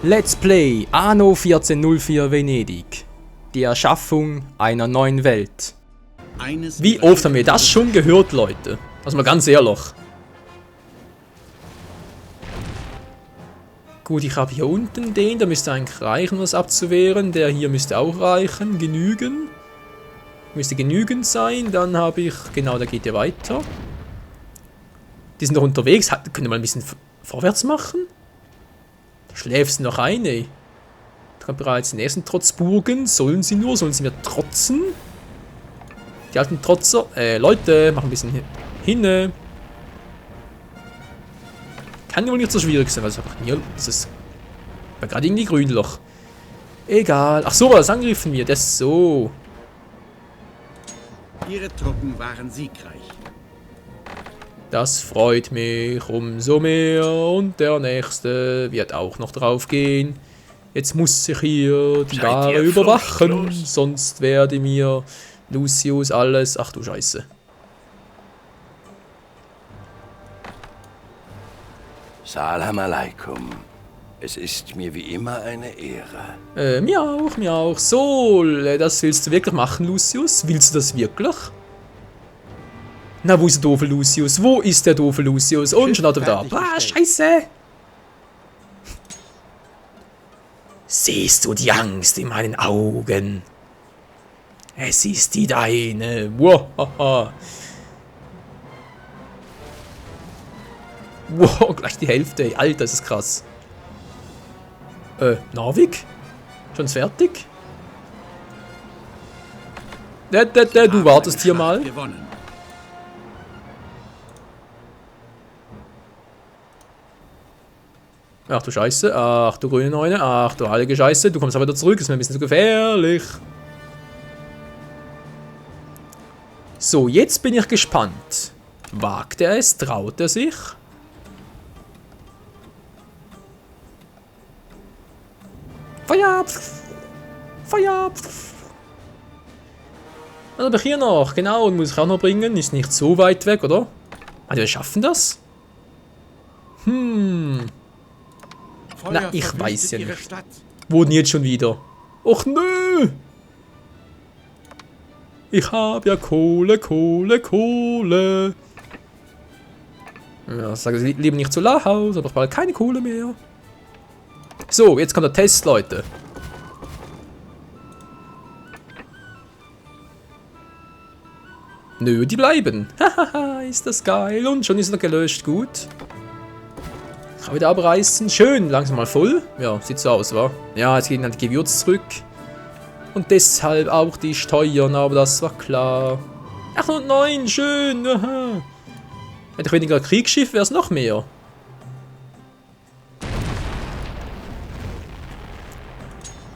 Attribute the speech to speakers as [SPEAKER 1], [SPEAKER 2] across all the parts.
[SPEAKER 1] Let's Play Anno 1404 Venedig. Die Erschaffung einer neuen Welt. Wie oft haben wir das schon gehört, Leute? Also mal ganz ehrlich. Gut, ich habe hier unten den, der müsste eigentlich reichen, was abzuwehren. Der hier müsste auch reichen, genügen. Müsste genügend sein, dann habe ich... Genau, da geht ja weiter. Die sind noch unterwegs, können wir mal ein bisschen vorwärts machen? Da schläfst du noch ein, ey. Da kommt bereits den ersten Trotzburgen. Sollen sie mir trotzen? Die alten Trotzer. Leute, machen ein bisschen hinne. Kann wohl nicht so schwierig sein, weil es einfach hier. Das ist. War gerade irgendwie Grünloch. Egal. Ach so, was angriffen wir? Das so.
[SPEAKER 2] Ihre Truppen waren siegreich.
[SPEAKER 1] Das freut mich umso mehr. Und der nächste wird auch noch drauf gehen. Jetzt muss ich hier die Ware überwachen. Sonst werde mir Lucius alles. Ach du Scheiße.
[SPEAKER 3] Salam alaikum. Es ist mir wie immer eine Ehre.
[SPEAKER 1] Mir auch. So, das willst du wirklich machen, Lucius? Willst du das wirklich? Na, wo ist der doofe Lucius? Wo ist der doofe Lucius? Und schon hat er da. Ah, Scheiße! Siehst du die Angst in meinen Augen? Es ist die deine. Wow, wow, gleich die Hälfte. Ey. Alter, das ist krass. Narvik? Schon fertig? Du wartest hier mal. Ach du Scheiße, ach du grüne Neune, ach du heilige Scheiße, du kommst aber wieder zurück, ist mir ein bisschen zu gefährlich. So, jetzt bin ich gespannt. Wagt er es? Traut er sich? Feuer! Feuer! Was habe ich hier noch? Genau, und muss ich auch noch bringen. Ist nicht so weit weg, oder? Also wir schaffen das? Na, ich weiß ja nicht. Wurden jetzt schon wieder? Och nö! Ich habe ja Kohle. Ja, sage ich lieber nicht zu laut, aber ich brauche keine Kohle mehr. So, jetzt kommt der Test, Leute. Nö, die bleiben. Hahaha, ist das geil. Und schon ist er gelöscht. Gut. Kann wieder abreißen. Schön, langsam mal voll. Ja, sieht so aus, wa? Ja, jetzt gehen dann die Gewürze zurück. Und deshalb auch die Steuern, aber das war klar. 809, schön. Aha. Hätte ich weniger Kriegsschiff, wäre es noch mehr.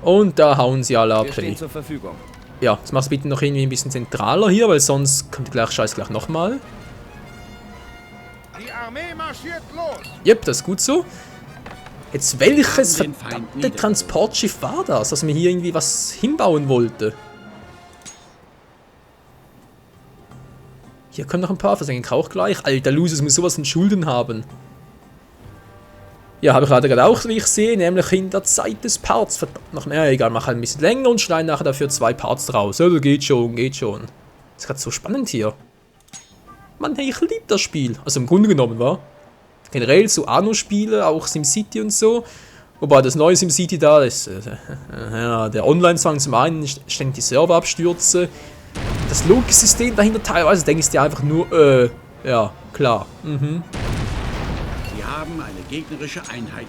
[SPEAKER 1] Und da hauen sie alle ab.
[SPEAKER 3] Zur Verfügung.
[SPEAKER 1] Ja, jetzt mach's bitte noch irgendwie ein bisschen zentraler hier, weil sonst kommt gleich Scheiß gleich nochmal.
[SPEAKER 2] Die Armee marschiert los.
[SPEAKER 1] Jep, das ist gut so. Jetzt welches verdammte Transportschiff war das, dass mir hier irgendwie was hinbauen wollte? Hier kommen noch ein paar, versenken auch gleich. Alter, Lucius muss sowas von Schulden haben. Ja, habe ich gerade auch, wie ich sehe, nämlich in der Zeit des Parts. Verdammt noch mehr, egal, mach halt ein bisschen länger und schneide nachher dafür 2 Parts draus. Also geht schon. Das ist gerade so spannend hier. Mann, hey, ich liebe das Spiel. Also im Grunde genommen, wa? Generell so Anno-Spiele, auch SimCity und so. Wobei das neue SimCity da ist, ja, der Online-Zwang zum einen, ständig die Server abstürze. Das Logiksystem dahinter teilweise, denke ich dir einfach nur, ja, klar.
[SPEAKER 2] Sie haben eine gegnerische Einheit.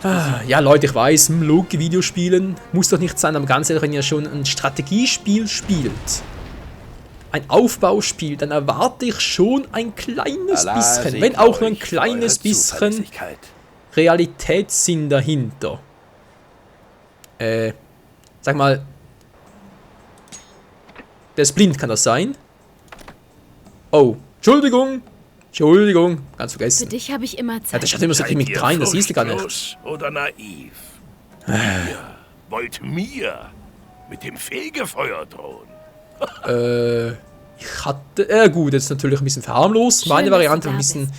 [SPEAKER 1] Ja, Leute, ich weiß, Logi-Videospielen muss doch nicht sein, aber ganz ehrlich, wenn ihr schon ein Strategiespiel spielt, ein Aufbauspiel, dann erwarte ich schon ein kleines bisschen, wenn auch nur ein kleines bisschen Realitätssinn dahinter. Sag mal, der ist blind, kann das sein? Oh, Entschuldigung, ganz vergessen.
[SPEAKER 4] Für dich habe ich immer Zeit.
[SPEAKER 1] Ja, der schaut immer so mit rein, das siehst du gar nicht.
[SPEAKER 3] Oder naiv? Ihr wollt mir mit dem Fegefeuer drohen?
[SPEAKER 1] Ich hatte... gut, jetzt natürlich ein bisschen verharmlost. Meine Variante ein bisschen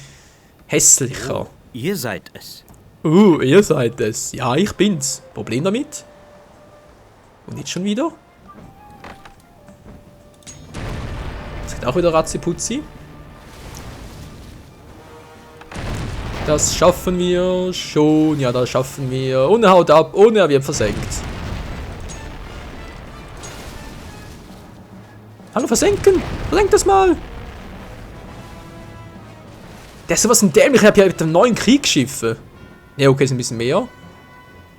[SPEAKER 1] hässlicher.
[SPEAKER 5] Ihr seid es.
[SPEAKER 1] Ihr seid es. Ja, ich bin's. Problem damit? Und jetzt schon wieder? Das geht auch wieder Ratziputzi. Das schaffen wir schon. Ja, das schaffen wir. Und er haut ab. Und er wird versenkt. Hallo, versenken. Versenkt das mal. Das ist sowas ein dämlich. Ich habe ja mit dem neuen Kriegsschiffe. Ja, okay, ist ein bisschen mehr.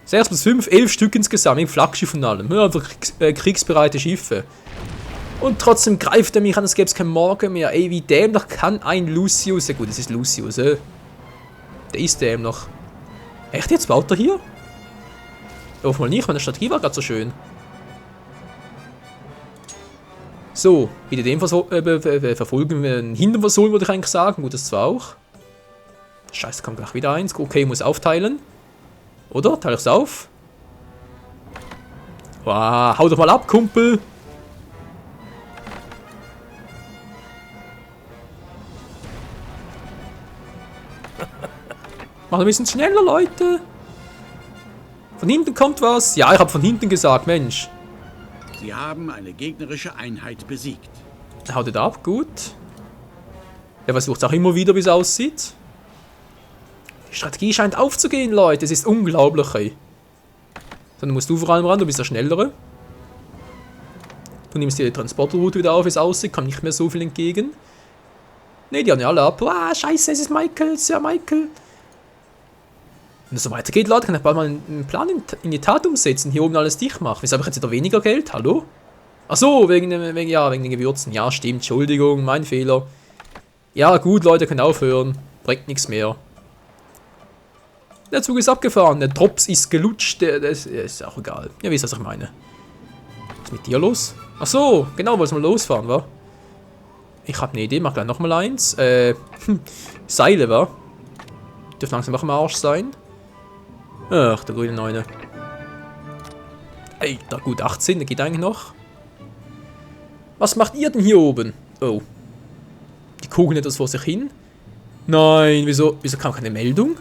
[SPEAKER 1] 6 plus 5, 11 Stück insgesamt. Mit Flaggschiff und allem. Ja, einfach kriegsbereite Schiffe. Und trotzdem greift er mich an, als gäbe es kein Morgen mehr. Ey, wie dämlich kann ein Lucius... Ja gut, das ist Lucius, Der ist dämlich. Echt, jetzt baut er hier? Ja, hoffentlich nicht, meine Strategie war gerade so schön. So, wieder den verfolgen wir einen Hintern versohlen, würde ich eigentlich sagen. Gut, das zwar auch. Scheiße, kommt gleich wieder eins. Okay, muss aufteilen. Oder? Teile ich's auf? Wow, hau doch mal ab, Kumpel. Mach ein bisschen schneller, Leute. Von hinten kommt was. Ja, ich habe von hinten gesagt, Mensch.
[SPEAKER 2] Sie haben eine gegnerische Einheit besiegt.
[SPEAKER 1] Er haut ab, gut. Er versucht auch immer wieder, wie es aussieht. Die Strategie scheint aufzugehen, Leute. Es ist unglaublich, ey. Dann musst du vor allem ran, du bist der Schnellere. Du nimmst die Transportroute wieder auf, wie es aussieht. Kann nicht mehr so viel entgegen. Ne, die haben ja alle ab. Ah, scheiße, es ist Michael, Sir Michael. Wenn es so weitergeht, Leute, kann ich bald mal einen Plan in die Tat umsetzen. Hier oben alles dicht machen. Wieso habe ich jetzt wieder weniger Geld? Hallo? Achso, wegen den Gewürzen. Ja, stimmt. Entschuldigung, mein Fehler. Ja, gut, Leute, können aufhören. Bringt nichts mehr. Der Zug ist abgefahren. Der Drops ist gelutscht. Das ist auch egal. Ihr wisst, was ich meine. Was ist mit dir los? Achso, genau, wolltest du mal losfahren, wa? Ich habe eine Idee. Mach gleich nochmal eins. Seile, wa? Dürfen langsam noch im Arsch sein. Ach, der grüne Neune. Alter, gut, 18, der geht eigentlich noch. Was macht ihr denn hier oben? Oh. Die kugeln etwas vor sich hin. Nein, wieso kam keine Meldung?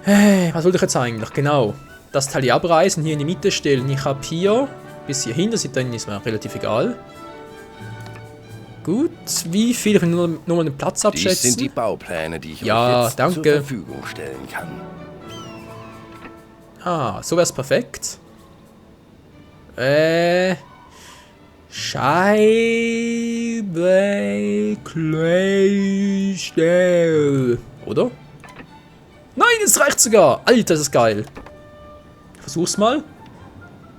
[SPEAKER 1] Hey, was wollte ich jetzt eigentlich? Genau. Das Teil hier abreißen, hier in die Mitte stellen. Ich habe hier bis hierhin, das sieht dann ist mir relativ egal. Gut, wie viel? Ich will nur mal einen Platz abschätzen.
[SPEAKER 3] Dies sind die Baupläne, die ich euch jetzt
[SPEAKER 1] danke.
[SPEAKER 3] zur Verfügung stellen kann.
[SPEAKER 1] Ah, so wär's perfekt. Scheibe Claystell. Oder? Nein, es reicht sogar. Alter, das ist geil. Versuch's mal.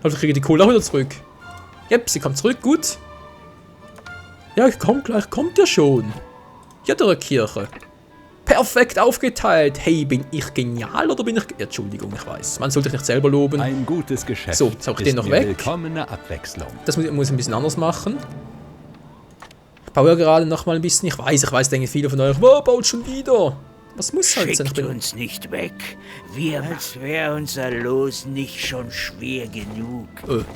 [SPEAKER 1] Also ich kriege die Kohle auch wieder zurück. Yep, sie kommt zurück, gut. Ja, komm, gleich kommt er schon. Ja, der Kirche. Perfekt aufgeteilt. Hey, bin ich genial oder bin ich... Entschuldigung, ich weiß. Man sollte sich nicht selber loben.
[SPEAKER 4] Ein gutes Geschäft.
[SPEAKER 1] So, jetzt hau ich den noch weg.
[SPEAKER 4] Willkommene Abwechslung.
[SPEAKER 1] Das muss ich ein bisschen anders machen. Ich baue ja gerade noch mal ein bisschen. Ich weiß, denken viele von euch, wow, baut schon wieder. Was muss halt sein?
[SPEAKER 5] Schickt uns nicht weg. Als wäre unser Los nicht schon schwer genug.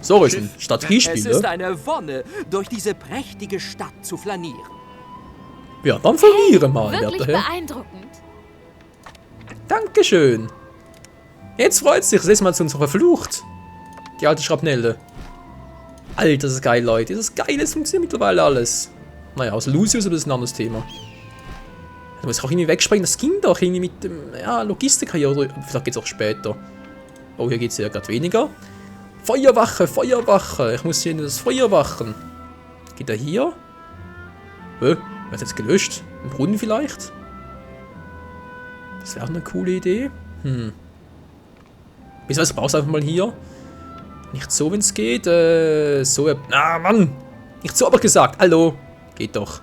[SPEAKER 1] So ist ein Strategiespiel,
[SPEAKER 6] Es ist eine Wonne, durch diese prächtige Stadt zu flanieren.
[SPEAKER 1] Ja, dann verliere mal,
[SPEAKER 7] Wirklich
[SPEAKER 1] werter Herr.
[SPEAKER 7] beeindruckend.
[SPEAKER 1] Dankeschön. Jetzt freut sich, das ist mal zu uns verflucht. Die alte Schrapnelle. Alter, das ist geil, Leute. Das ist geil, das funktioniert mittlerweile alles. Naja, aus Lucius, aber das ist ein anderes Thema. Da muss ich auch irgendwie wegspringen. Das ging doch irgendwie mit dem Logistiker hier. Oder vielleicht geht es auch später. Oh, hier geht es ja gerade weniger. Feuerwache, Feuerwache. Ich muss hier in das Feuer wachen. Geht er hier? Wer hat jetzt gelöscht? Ein Brunnen vielleicht? Das wäre auch eine coole Idee. Beziehungsweise brauchst du einfach mal hier. Nicht so, wenn es geht. So. Ah, Mann! Nicht so, aber gesagt. Hallo. Geht doch.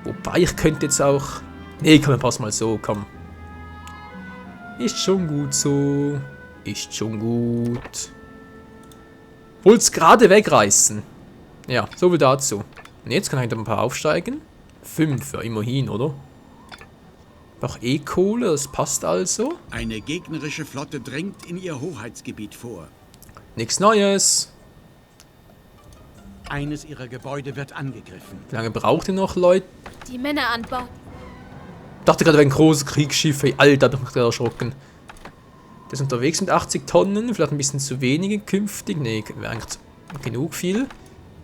[SPEAKER 1] Wobei, ich könnte jetzt auch... Nee, komm, pass mal so, komm. Ist schon gut so. Ist schon gut. Wollt's gerade wegreißen. Ja, so viel dazu. Und jetzt kann ich ein paar aufsteigen. 5, ja, immerhin, oder? Noch Kohle, das passt also.
[SPEAKER 2] Eine gegnerische Flotte drängt in ihr Hoheitsgebiet vor.
[SPEAKER 1] Nichts Neues.
[SPEAKER 2] Eines ihrer Gebäude wird angegriffen.
[SPEAKER 1] Wie lange braucht ihr noch, Leute?
[SPEAKER 7] Die Männer anbauen.
[SPEAKER 1] Ich dachte gerade, ein großes Kriegsschiff. Ey, Alter, hab ich mich gerade erschrocken. Der ist unterwegs mit 80 Tonnen. Vielleicht ein bisschen zu wenige künftig. Nee, wäre eigentlich genug viel.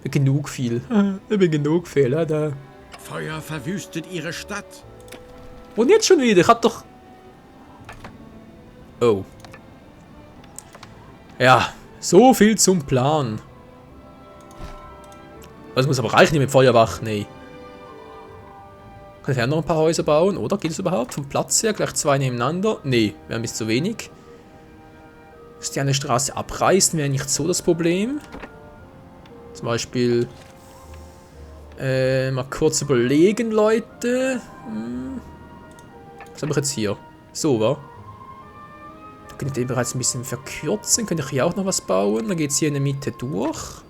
[SPEAKER 1] Genug viel. Genug viel, ja, da.
[SPEAKER 2] Feuer verwüstet ihre Stadt.
[SPEAKER 1] Und jetzt schon wieder. Ich hab doch... Oh. Ja, so viel zum Plan. Das muss aber reichen mit Feuerwacht. Nee. Kann ich ja noch ein paar Häuser bauen? Oder geht es überhaupt? Vom Platz her gleich 2 nebeneinander? Nee, wäre ein bisschen zu wenig. Dass die eine Straße abreißen, wäre nicht so das Problem. Zum Beispiel... mal kurz überlegen, Leute. Was habe ich jetzt hier? So, wa? Da könnte ich den bereits ein bisschen verkürzen. Könnte ich hier auch noch was bauen. Dann geht es hier in der Mitte durch.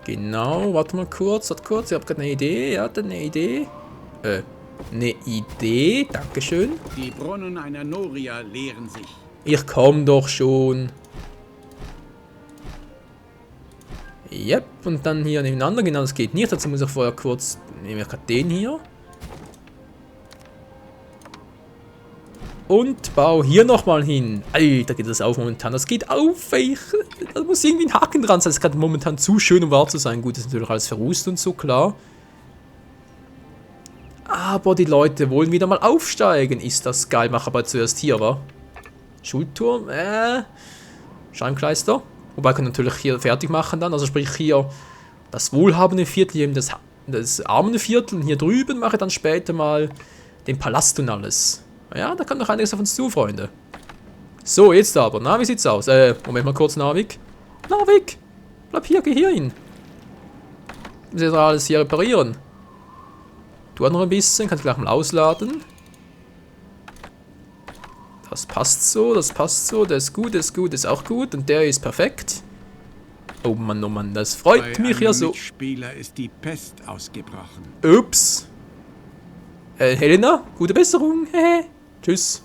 [SPEAKER 1] Genau, warte mal kurz, ihr habt gerade eine Idee, eine Idee, dankeschön.
[SPEAKER 2] Die Brunnen einer Noria leeren sich.
[SPEAKER 1] Ich komm doch schon. Yep, und dann hier nebeneinander, genau, das geht nicht, dazu muss ich vorher kurz, nehmen wir gerade den hier. Und bau hier nochmal hin. Alter, geht das auf momentan. Das geht auf, ey. Da muss irgendwie ein Haken dran sein. Das ist gerade momentan zu schön, um wahr zu sein. Gut, das ist natürlich alles verrußt und so, klar. Aber die Leute wollen wieder mal aufsteigen. Ist das geil. Mach aber zuerst hier, wa? Schulturm, Scheinkleister. Wobei kann natürlich hier fertig machen dann. Also sprich hier das wohlhabende Viertel, eben das arme Viertel. Und hier drüben mache ich dann später mal den Palast und alles. Ja, da kommt noch einiges auf uns zu, Freunde. So, jetzt aber. Na, wie sieht's aus? Moment mal kurz, Narvik. Narvik! Bleib hier, geh hier hin. Ich muss jetzt alles hier reparieren. Du auch noch ein bisschen, kannst gleich mal ausladen. Das passt so, der ist gut, ist auch gut. Und der ist perfekt. Oh Mann, das freut mich ja so.
[SPEAKER 2] Bei einem Mitspieler ist die Pest ausgebrochen.
[SPEAKER 1] Ups. Helena, gute Besserung. Hehe. Tschüss.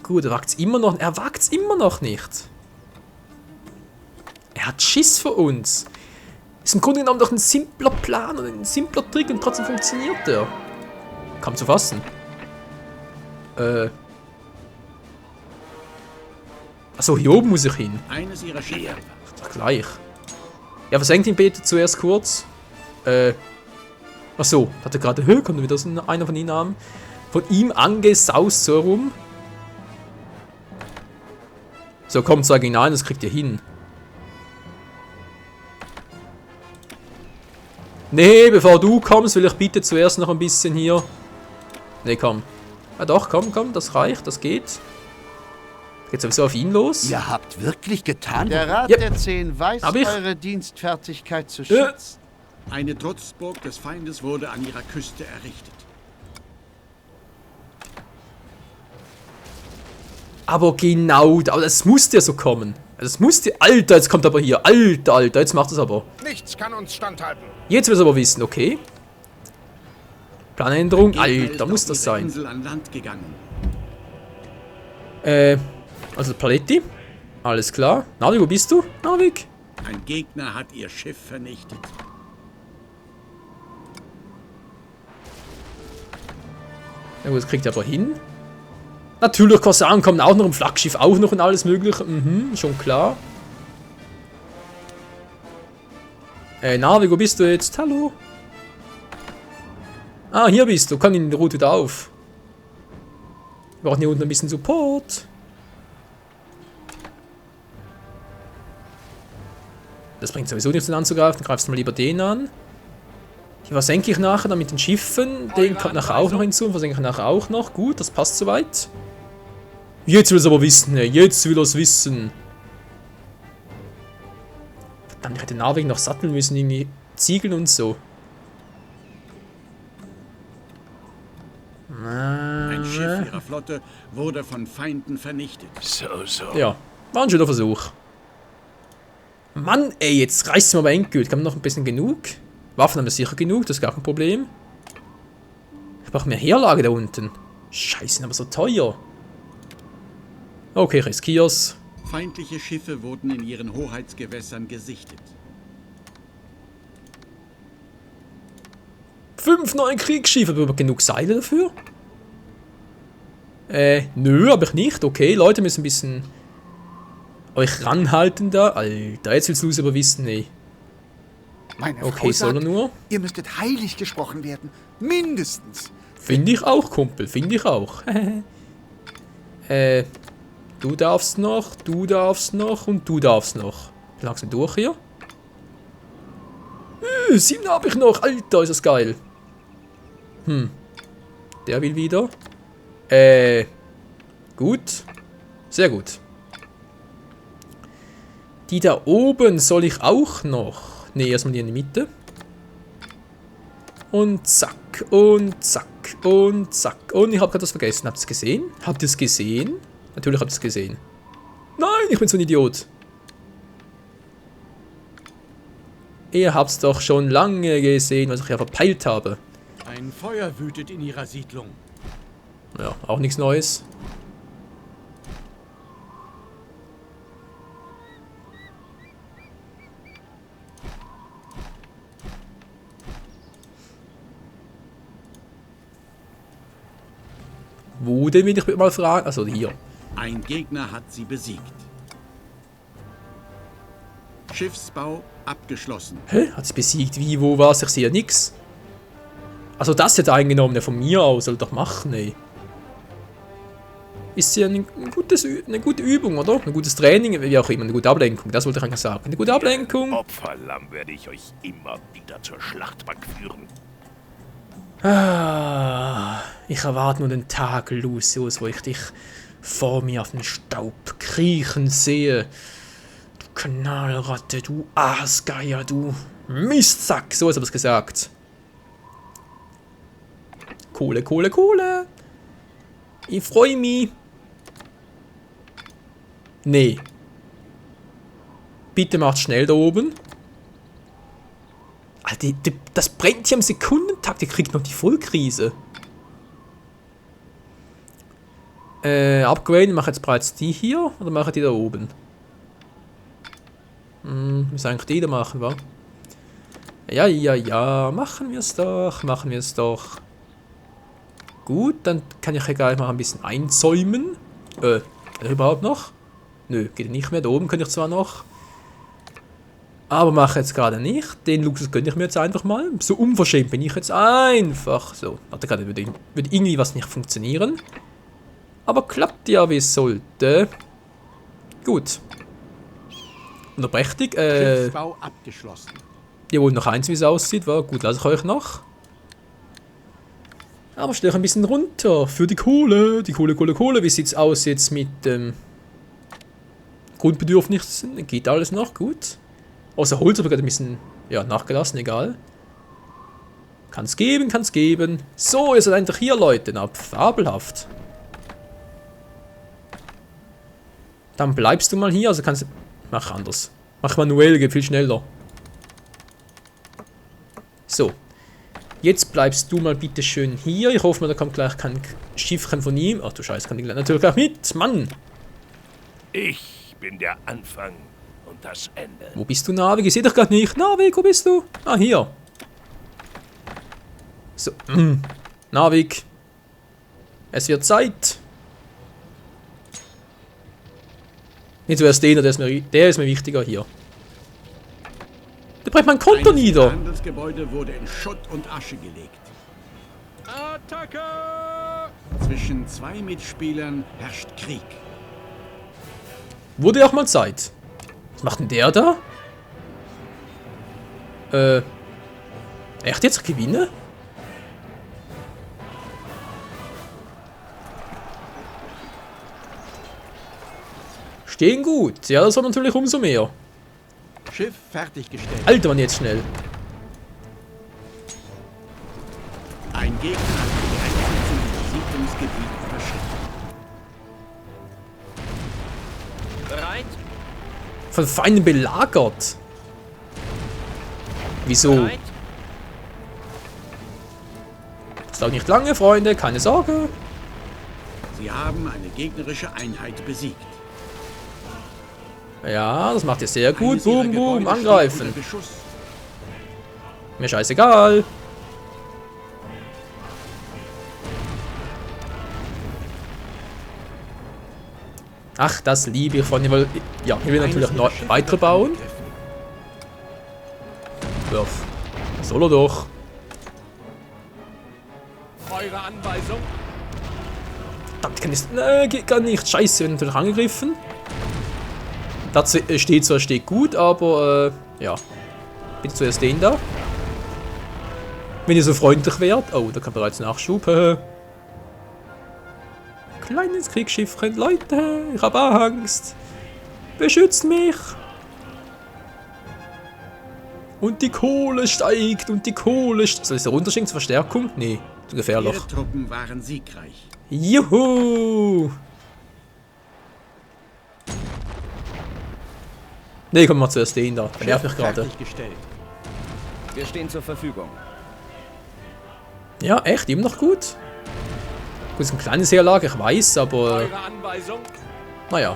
[SPEAKER 1] Gut, er wagt's immer noch nicht. Er hat Schiss vor uns. Ist im Grunde genommen doch ein simpler Plan und ein simpler Trick und trotzdem funktioniert der. Kaum zu fassen. Achso, hier oben muss ich hin.
[SPEAKER 2] Eines ihrer Schiffe.
[SPEAKER 1] Ach, gleich. Ja, versenkt ihn bitte zuerst kurz. Achso, hatte gerade, kommt wieder so einer von ihnen an. Von ihm angesaust so rum. So, kommt, sag ihn ein, das kriegt ihr hin. Nee, bevor du kommst, will ich bitte zuerst noch ein bisschen hier. Nee, komm. Ja doch, komm, das reicht, das geht. Geht sowieso auf ihn los.
[SPEAKER 3] Ihr habt wirklich getan?
[SPEAKER 8] Der Rat
[SPEAKER 1] Yep.
[SPEAKER 8] der 10 weiß eure Dienstfertigkeit zu schätzen.
[SPEAKER 2] Eine Trutzburg des Feindes wurde an ihrer Küste errichtet.
[SPEAKER 1] Aber genau, aber das musste ja so kommen. Das musste, Alter, jetzt kommt aber hier. Alter, jetzt macht es aber.
[SPEAKER 9] Nichts kann uns standhalten.
[SPEAKER 1] Jetzt will es aber wissen, okay. Planänderung,
[SPEAKER 2] Gegner ist
[SPEAKER 1] Alter,
[SPEAKER 2] auf
[SPEAKER 1] muss das
[SPEAKER 2] dieser
[SPEAKER 1] sein.
[SPEAKER 2] Insel an Land gegangen.
[SPEAKER 1] Also Paletti. Alles klar. Narvik, wo bist du? Narvik?
[SPEAKER 2] Ein Gegner hat ihr Schiff vernichtet.
[SPEAKER 1] Ja gut, das kriegt er aber hin. Natürlich, Korsaren kommen auch noch im Flaggschiff, auch noch und alles mögliche. Schon klar. Narvik, wo bist du jetzt? Hallo? Ah, hier bist du. Komm in die Route wieder auf. Wir brauchen hier unten ein bisschen Support. Das bringt sowieso nichts, den anzugreifen. Dann greifst du mal lieber den an. Hier versenke ich nachher dann mit den Schiffen. Den kommt nachher auch noch hinzu und versenke ich nachher auch noch. Gut, das passt soweit. Jetzt will es aber wissen, ey. Jetzt will er es wissen. Verdammt, ich hätte Narvik noch satteln müssen, irgendwie Ziegeln und so.
[SPEAKER 2] Ein Schiff ihrer Flotte wurde von Feinden vernichtet.
[SPEAKER 3] So.
[SPEAKER 1] Ja, war ein schöner Versuch. Mann, ey, jetzt reißt es mir aber endgültig. Haben wir noch ein bisschen genug? Waffen haben wir sicher genug, das ist gar kein Problem. Ich brauche mehr Heerlage da unten. Scheiße, sind aber so teuer. Okay, riskier's.
[SPEAKER 2] Feindliche Schiffe wurden in ihren Hoheitsgewässern gesichtet.
[SPEAKER 1] 5 neue Kriegsschiffe, aber genug Seile dafür? Nö, hab ich nicht. Okay, Leute müssen ein bisschen euch ranhalten da. Alter, jetzt willst du es aber wissen, nee.
[SPEAKER 7] Meine
[SPEAKER 1] Okay,
[SPEAKER 7] Frau
[SPEAKER 1] soll er
[SPEAKER 7] sagt,
[SPEAKER 1] nur?
[SPEAKER 7] ihr müsstet heilig gesprochen werden. Mindestens.
[SPEAKER 1] Finde ich auch, Kumpel, finde ich auch. Du darfst noch und du darfst noch. Wie lang sind durch hier? 7 habe ich noch, Alter, ist das geil. Der will wieder. Gut. Sehr gut. Die da oben soll ich auch noch. Ne, erstmal die in die Mitte. Und zack, und zack, und zack. Und ich habe gerade was vergessen. Habt ihr es gesehen? Habt ihr es gesehen? Natürlich habt ihr es gesehen. Nein, ich bin so ein Idiot. Ihr habt es doch schon lange gesehen, was ich ja verpeilt habe.
[SPEAKER 2] Ein Feuer wütet in ihrer Siedlung.
[SPEAKER 1] Ja, auch nichts Neues. Wo denn, will ich mal fragen? Also hier.
[SPEAKER 2] Ein Gegner hat sie besiegt. Schiffsbau abgeschlossen.
[SPEAKER 1] Hä? Hat sie besiegt? Wie, wo, was? Ich sehe ja nix. Also das hat eingenommen, von mir aus. Soll doch machen, ey. Ist ja eine gute Übung, oder? Ein gutes Training, wie auch immer. Eine gute Ablenkung, das wollte ich eigentlich sagen. Eine gute Ablenkung.
[SPEAKER 3] Opferlamm werde ich euch immer wieder zur Schlachtbank führen.
[SPEAKER 1] Ah, ich erwarte nur den Tag, Lucius, wo ich dich vor mir auf den Staub kriechen sehe. Du Knallratte, du Aasgeier, du Mistsack. So ist aber es gesagt. Kohle, Kohle, Kohle. Ich freue mich. Nee. Bitte macht schnell da oben. Alter, das brennt hier am Sekundentakt. Der kriegt noch die Vollkrise. Upgraden. Mache jetzt bereits die hier. Oder mache die da oben? Müssen eigentlich die da machen, wa? Ja, ja, ja. Machen wir es doch. Machen wir es doch. Gut, dann kann ich hier gleich mal ein bisschen einzäumen. Überhaupt noch? Nö, geht nicht mehr. Da oben könnte ich zwar noch. Aber mache jetzt gerade nicht. Den Luxus gönne ich mir jetzt einfach mal. So unverschämt bin ich jetzt einfach. So, warte gerade, würde irgendwie was nicht funktionieren. Aber klappt ja, wie es sollte. Gut. Unterbrechtig.
[SPEAKER 2] Schiffsbau abgeschlossen.
[SPEAKER 1] Ihr wollt noch eins, wie es aussieht. War gut, lasse ich euch noch. Aber stell euch ein bisschen runter. Für die Kohle. Die Kohle, Kohle, Kohle. Wie sieht es aus jetzt mit Grundbedürfnissen? Geht alles noch gut? Außer Holz habe ich gerade ein bisschen nachgelassen, egal. Kann es geben, kann es geben. So, ihr seid einfach hier, Leute. Na, fabelhaft. Dann bleibst du mal hier, also kannst du... Mach anders. Mach manuell, geht viel schneller. So. Jetzt bleibst du mal bitte schön hier. Ich hoffe mal, da kommt gleich kein Schiffchen von ihm. Ach du Scheiße, kann ich natürlich gleich mit. Mann.
[SPEAKER 3] Ich bin der Anfang und das Ende.
[SPEAKER 1] Wo bist du, Navik? Ich sehe dich gerade nicht. Navik, wo bist du? Ah, hier. So. Navik. Es wird Zeit. Nicht zuerst den, der ist mir wichtiger hier. Der bringt mein Konto nieder.
[SPEAKER 2] Das Handelsgebäude wurde in Schutt und Asche gelegt.
[SPEAKER 5] Attacke!
[SPEAKER 2] Zwischen zwei Mitspielern herrscht Krieg.
[SPEAKER 1] Wurde auch mal Zeit. Was macht denn der da? Echt jetzt gewinne? Stehen gut. Ja, das war natürlich umso mehr.
[SPEAKER 2] Schiff fertiggestellt.
[SPEAKER 1] Alter, Mann, jetzt schnell.
[SPEAKER 2] Ein Gegner hat die Grenze zum Siedlungsgebiet überschritten.
[SPEAKER 5] Bereit?
[SPEAKER 1] Von Feinden belagert. Wieso?
[SPEAKER 5] Bereit?
[SPEAKER 1] Das dauert nicht lange, Freunde. Keine Sorge.
[SPEAKER 2] Sie haben eine gegnerische Einheit besiegt.
[SPEAKER 1] Ja, das macht ihr sehr gut.
[SPEAKER 2] Eines ihrer
[SPEAKER 1] Boom, boom,
[SPEAKER 2] Gebäude steht
[SPEAKER 1] angreifen.
[SPEAKER 2] unter Beschuss.
[SPEAKER 1] Mir scheißegal. Ach, das liebe ich von ihm, weil... Ja, ich will natürlich noch weitere bauen. Wirf. Soll er doch.
[SPEAKER 2] Eure Anweisung.
[SPEAKER 1] Verdammt, kann ich... geht gar nicht. Scheiße, wird natürlich angegriffen. Das steht zwar gut, aber... ja. Bitte zuerst den da. Wenn ihr so freundlich wärt. Oh, da kann bereits Nachschub. Kleines Kriegsschiffchen, Leute, ich habe Angst. Beschützt mich. Und die Kohle steigt und die Kohle steigt. Soll ich da runterschicken zur Verstärkung? Nee, zu gefährlich.
[SPEAKER 2] Ihre Truppen waren siegreich.
[SPEAKER 1] Juhu! Nee, komm mal zuerst den da. Der nervt mich gerade.
[SPEAKER 3] Wir stehen zur Verfügung.
[SPEAKER 1] Ja, echt, immer noch gut. Gut, ist eine kleine Heerlager, ich weiß, aber...
[SPEAKER 2] Eure Anweisung.
[SPEAKER 1] Naja.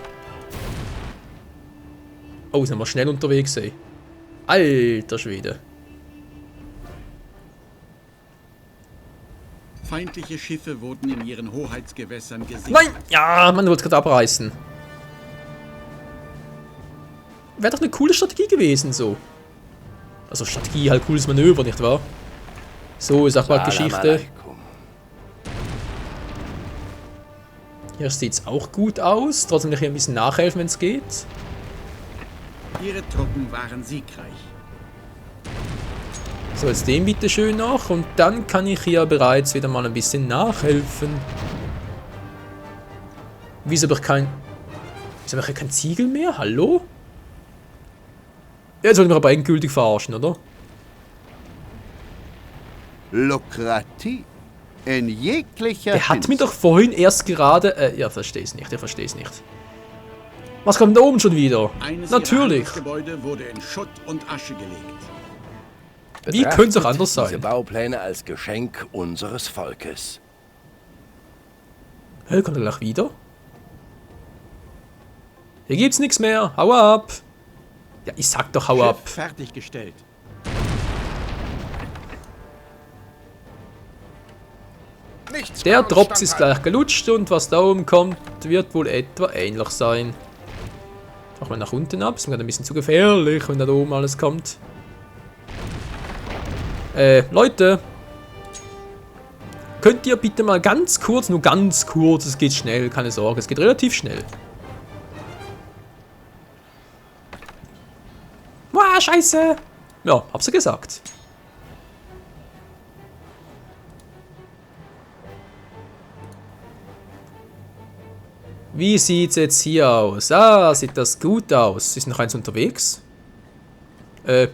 [SPEAKER 1] Oh, sind wir schnell unterwegs, ey. Alter Schwede.
[SPEAKER 2] Feindliche Schiffe wurden in ihren Hoheitsgewässern gesichert.
[SPEAKER 1] Nein! Ja, man wollte gerade abreißen. Wäre doch eine coole Strategie gewesen, so. Also Strategie, halt cooles Manöver, nicht wahr? So, sag mal Geschichte. Hier sieht es auch gut aus. Trotzdem will ich hier ein bisschen nachhelfen, wenn es geht.
[SPEAKER 2] Ihre Truppen waren siegreich.
[SPEAKER 1] So, jetzt den bitte schön noch. Und dann kann ich hier bereits wieder mal ein bisschen nachhelfen. Wieso habe ich kein... Wieso habe ich kein Ziegel mehr? Hallo? Jetzt wollen wir aber endgültig verarschen, oder?
[SPEAKER 8] Lukrativ. In jeglicher
[SPEAKER 1] Der hat mir doch vorhin erst gerade... ja, verstehe es nicht, ich verstehe es nicht. Was kommt da oben schon wieder?
[SPEAKER 2] Eines
[SPEAKER 1] Natürlich.
[SPEAKER 2] ihrer Gebäude wurde in Schutt und Asche gelegt.
[SPEAKER 1] Wie könnte es auch anders
[SPEAKER 3] Diese
[SPEAKER 1] sein?
[SPEAKER 3] Baupläne als Geschenk unseres Volkes.
[SPEAKER 1] Hä, kommt er gleich wieder? Hier gibt's nichts mehr. Hau ab. Ja, ich sag doch, hau ab.
[SPEAKER 2] Fertiggestellt.
[SPEAKER 1] Der Drops ist gleich gelutscht und was da oben kommt, wird wohl etwa ähnlich sein. Mach mal nach unten ab, ist mir gerade ein bisschen zu gefährlich, wenn da oben alles kommt. Leute. Könnt ihr bitte mal ganz kurz, nur ganz kurz, es geht schnell, keine Sorge, es geht relativ schnell. Wow, scheiße. Ja, hab's ja gesagt. Wie sieht's jetzt hier aus? Ah, sieht das gut aus. Ist noch eins unterwegs?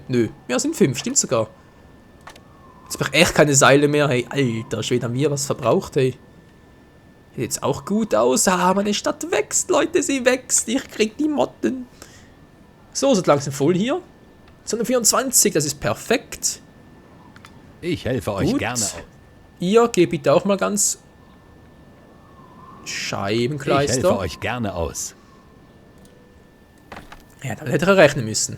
[SPEAKER 1] Nö. Ja, sind 5, stimmt sogar. Jetzt brauche ich echt keine Seile mehr. Hey, alter Schwede, haben wir was verbraucht, hey. Sieht jetzt auch gut aus. Ah, meine Stadt wächst, Leute, sie wächst. Ich krieg die Motten. So, sind langsam voll hier. 224, das ist perfekt.
[SPEAKER 4] Ich helfe euch
[SPEAKER 1] Gut.
[SPEAKER 4] gerne aus.
[SPEAKER 1] Ihr geht bitte auch mal ganz...
[SPEAKER 4] Ich
[SPEAKER 1] Scheibenkleister.
[SPEAKER 4] helfe euch gerne aus.
[SPEAKER 1] Ja, dann hätte er rechnen müssen.